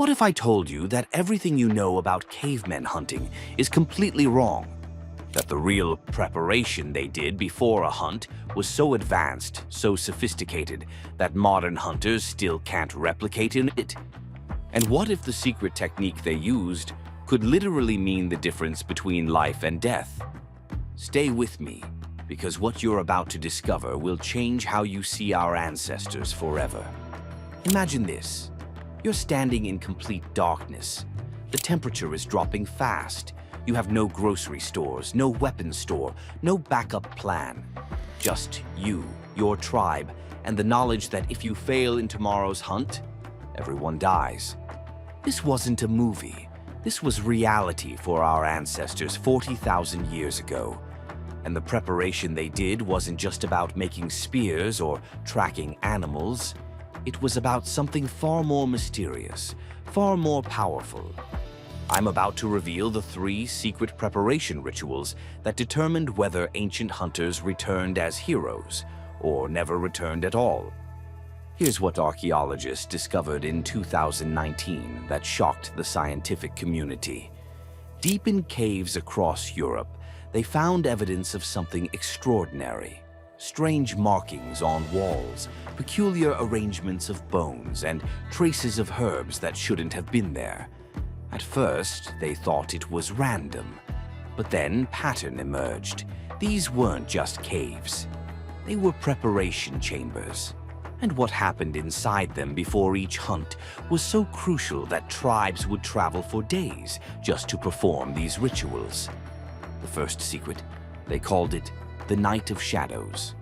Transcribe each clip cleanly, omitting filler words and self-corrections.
What if I told you that everything you know about cavemen hunting is completely wrong? That the real preparation they did before a hunt was so advanced, so sophisticated, that modern hunters still can't replicate it? And what if the secret technique they used could literally mean the difference between life and death? Stay with me, because what you're about to discover will change how you see our ancestors forever. Imagine this. You're standing in complete darkness. The temperature is dropping fast. You have no grocery stores, no weapons store, no backup plan. Just you, your tribe, and the knowledge that if you fail in tomorrow's hunt, everyone dies. This wasn't a movie. This was reality for our ancestors 40,000 years ago. And the preparation they did wasn't just about making spears or tracking animals. It was about something far more mysterious, far more powerful. I'm about to reveal the 3 secret preparation rituals that determined whether ancient hunters returned as heroes or never returned at all. Here's what archaeologists discovered in 2019 that shocked the scientific community. Deep in caves across Europe, they found evidence of something extraordinary. Strange markings on walls, peculiar arrangements of bones, and traces of herbs that shouldn't have been there. At first, they thought it was random, but then pattern emerged. These weren't just caves. They were preparation chambers. And what happened inside them before each hunt was so crucial that tribes would travel for days just to perform these rituals. The first secret, they called it the Night of Shadows.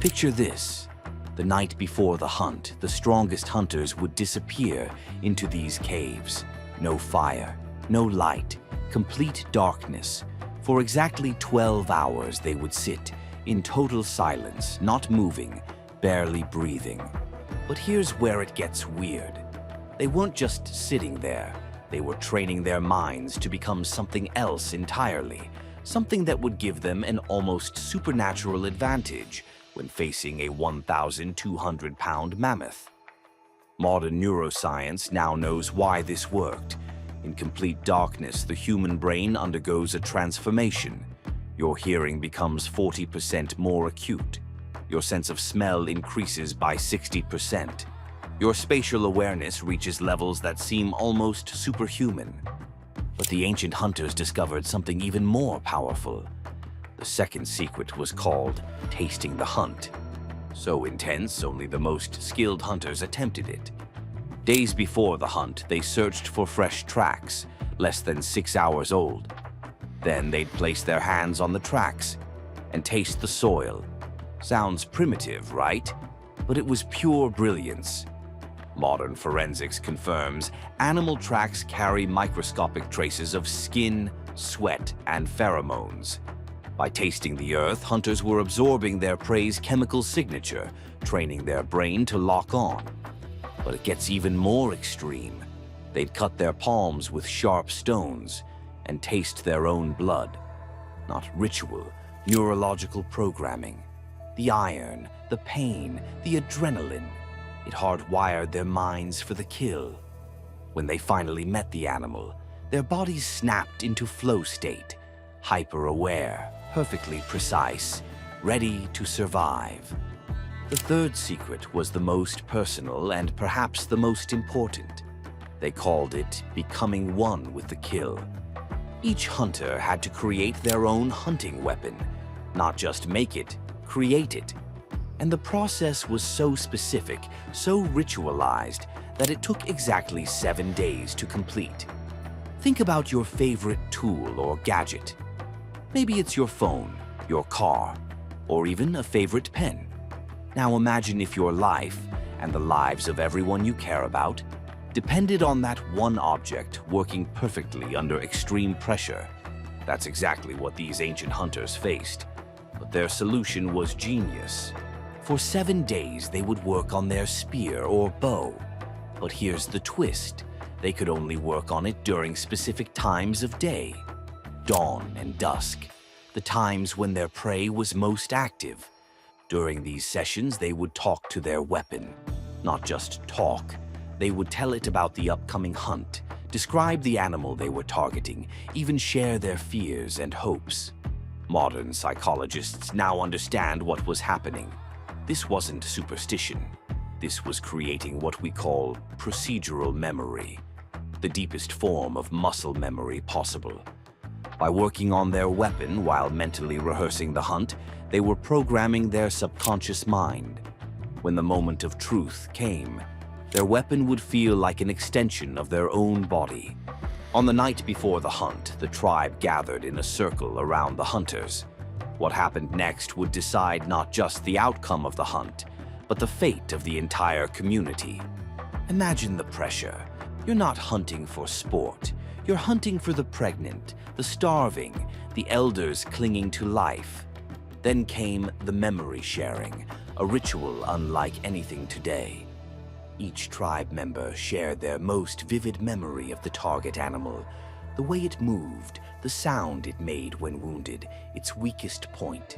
Picture this. The night before the hunt, the strongest hunters would disappear into these caves. No fire, no light, complete darkness. For exactly 12 hours they would sit in total silence, not moving, barely breathing. But here's where it gets weird. They weren't just sitting there. They were training their minds to become something else entirely, something that would give them an almost supernatural advantage when facing a 1,200-pound mammoth. Modern neuroscience now knows why this worked. In complete darkness, the human brain undergoes a transformation. Your hearing becomes 40% more acute. Your sense of smell increases by 60%. Your spatial awareness reaches levels that seem almost superhuman. But the ancient hunters discovered something even more powerful. The second secret was called tasting the hunt. So intense, only the most skilled hunters attempted it. Days before the hunt, they searched for fresh tracks, less than 6 hours old. Then they'd place their hands on the tracks and taste the soil. Sounds primitive, right? But it was pure brilliance. Modern forensics confirms animal tracks carry microscopic traces of skin, sweat, and pheromones. By tasting the earth, hunters were absorbing their prey's chemical signature, training their brain to lock on. But it gets even more extreme. They'd cut their palms with sharp stones and taste their own blood. Not ritual, neurological programming. The iron, the pain, the adrenaline. It hardwired their minds for the kill. When they finally met the animal, their bodies snapped into flow state, hyper-aware, perfectly precise, ready to survive. The third secret was the most personal and perhaps the most important. They called it becoming one with the kill. Each hunter had to create their own hunting weapon, not just make it, create it. And the process was so specific, so ritualized, that it took exactly 7 days to complete. Think about your favorite tool or gadget. Maybe it's your phone, your car, or even a favorite pen. Now imagine if your life, and the lives of everyone you care about, depended on that one object working perfectly under extreme pressure. That's exactly what these ancient hunters faced. But their solution was genius. For 7 days, they would work on their spear or bow. But here's the twist. They could only work on it during specific times of day. Dawn and dusk, the times when their prey was most active. During these sessions, they would talk to their weapon. Not just talk. They would tell it about the upcoming hunt, describe the animal they were targeting, even share their fears and hopes. Modern psychologists now understand what was happening. This wasn't superstition. This was creating what we call procedural memory, the deepest form of muscle memory possible. By working on their weapon while mentally rehearsing the hunt, they were programming their subconscious mind. When the moment of truth came, their weapon would feel like an extension of their own body. On the night before the hunt, the tribe gathered in a circle around the hunters. What happened next would decide not just the outcome of the hunt, but the fate of the entire community. Imagine the pressure. You're not hunting for sport. You're hunting for the pregnant, the starving, the elders clinging to life. Then came the memory sharing, a ritual unlike anything today. Each tribe member shared their most vivid memory of the target animal, the way it moved, the sound it made when wounded, its weakest point.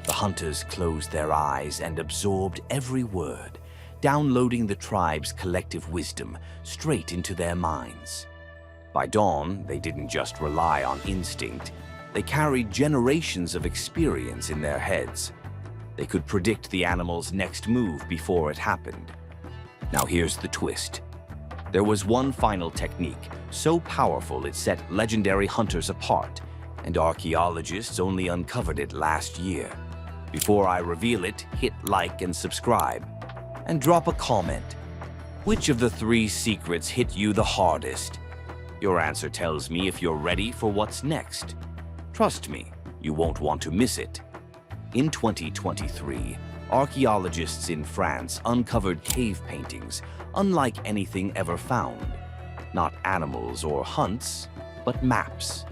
The hunters closed their eyes and absorbed every word, downloading the tribe's collective wisdom straight into their minds. By dawn, they didn't just rely on instinct. They carried generations of experience in their heads. They could predict the animal's next move before it happened. Now here's the twist. There was one final technique, so powerful it set legendary hunters apart, and archaeologists only uncovered it last year. Before I reveal it, hit like and subscribe, and drop a comment. Which of the 3 secrets hit you the hardest? Your answer tells me if you're ready for what's next. Trust me, you won't want to miss it. In 2023, archaeologists in France uncovered cave paintings unlike anything ever found. Not animals or hunts, but maps.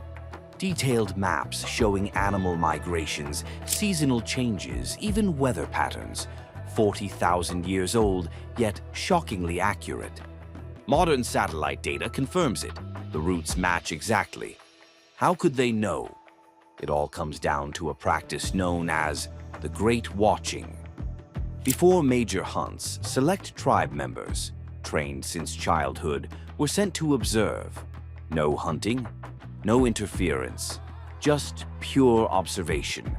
Detailed maps showing animal migrations, seasonal changes, even weather patterns. 40,000 years old, yet shockingly accurate. Modern satellite data confirms it. The routes match exactly. How could they know? It all comes down to a practice known as the Great Watching. Before major hunts, select tribe members, trained since childhood, were sent to observe. No hunting, no interference, just pure observation.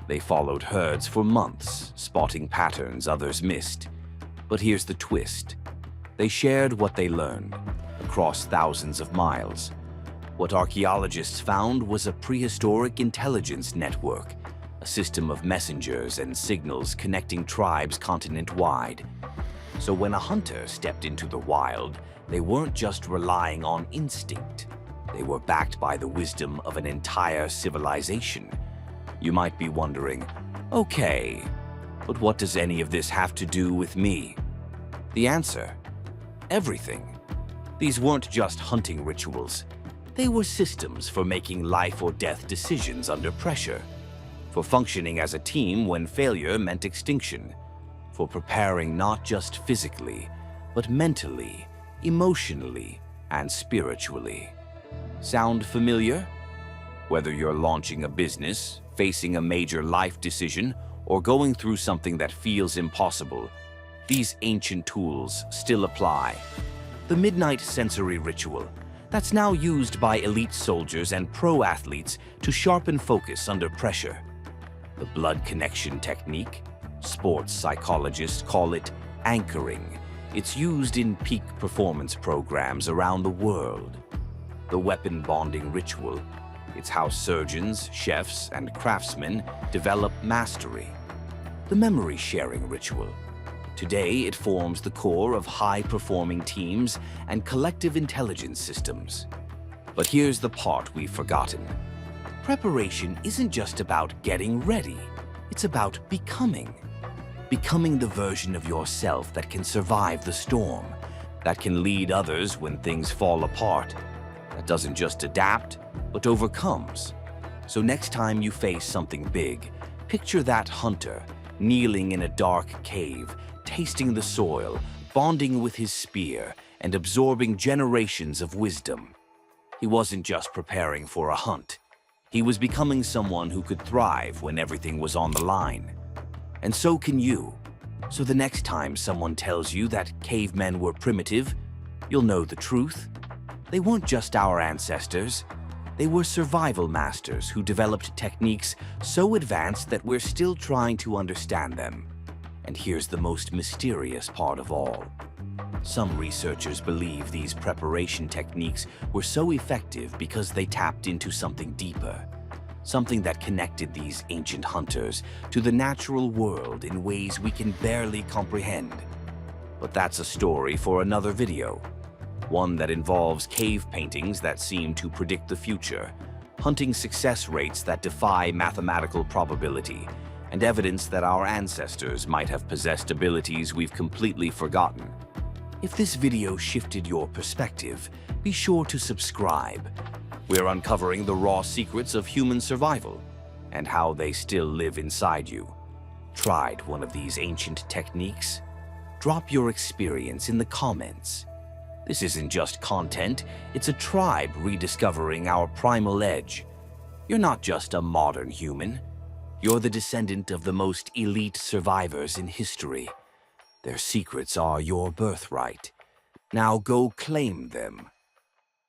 They followed herds for months, spotting patterns others missed. But here's the twist. They shared what they learned, across thousands of miles. What archaeologists found was a prehistoric intelligence network, a system of messengers and signals connecting tribes continent-wide. So when a hunter stepped into the wild, they weren't just relying on instinct. They were backed by the wisdom of an entire civilization. You might be wondering, okay, but what does any of this have to do with me? The answer: everything. These weren't just hunting rituals. They were systems for making life or death decisions under pressure, for functioning as a team when failure meant extinction, for preparing not just physically, but mentally, emotionally, and spiritually. Sound familiar? Whether you're launching a business, facing a major life decision, or going through something that feels impossible, these ancient tools still apply. The midnight sensory ritual, that's now used by elite soldiers and pro athletes to sharpen focus under pressure. The blood connection technique, sports psychologists call it anchoring. It's used in peak performance programs around the world. The weapon bonding ritual, it's how surgeons, chefs, and craftsmen develop mastery. The memory sharing ritual, today it forms the core of high-performing teams and collective intelligence systems. But here's the part we've forgotten. Preparation isn't just about getting ready, it's about becoming. Becoming the version of yourself that can survive the storm, that can lead others when things fall apart, that doesn't just adapt, but overcomes. So next time you face something big, picture that hunter kneeling in a dark cave, tasting the soil, bonding with his spear, and absorbing generations of wisdom. He wasn't just preparing for a hunt. He was becoming someone who could thrive when everything was on the line. And so can you. So the next time someone tells you that cavemen were primitive, you'll know the truth. They weren't just our ancestors. They were survival masters who developed techniques so advanced that we're still trying to understand them. And here's the most mysterious part of all. Some researchers believe these preparation techniques were so effective because they tapped into something deeper, something that connected these ancient hunters to the natural world in ways we can barely comprehend. But that's a story for another video. One that involves cave paintings that seem to predict the future, hunting success rates that defy mathematical probability, and evidence that our ancestors might have possessed abilities we've completely forgotten. If this video shifted your perspective, be sure to subscribe. We're uncovering the raw secrets of human survival and how they still live inside you. Tried one of these ancient techniques? Drop your experience in the comments. This isn't just content, it's a tribe rediscovering our primal edge. You're not just a modern human. You're the descendant of the most elite survivors in history. Their secrets are your birthright. Now go claim them.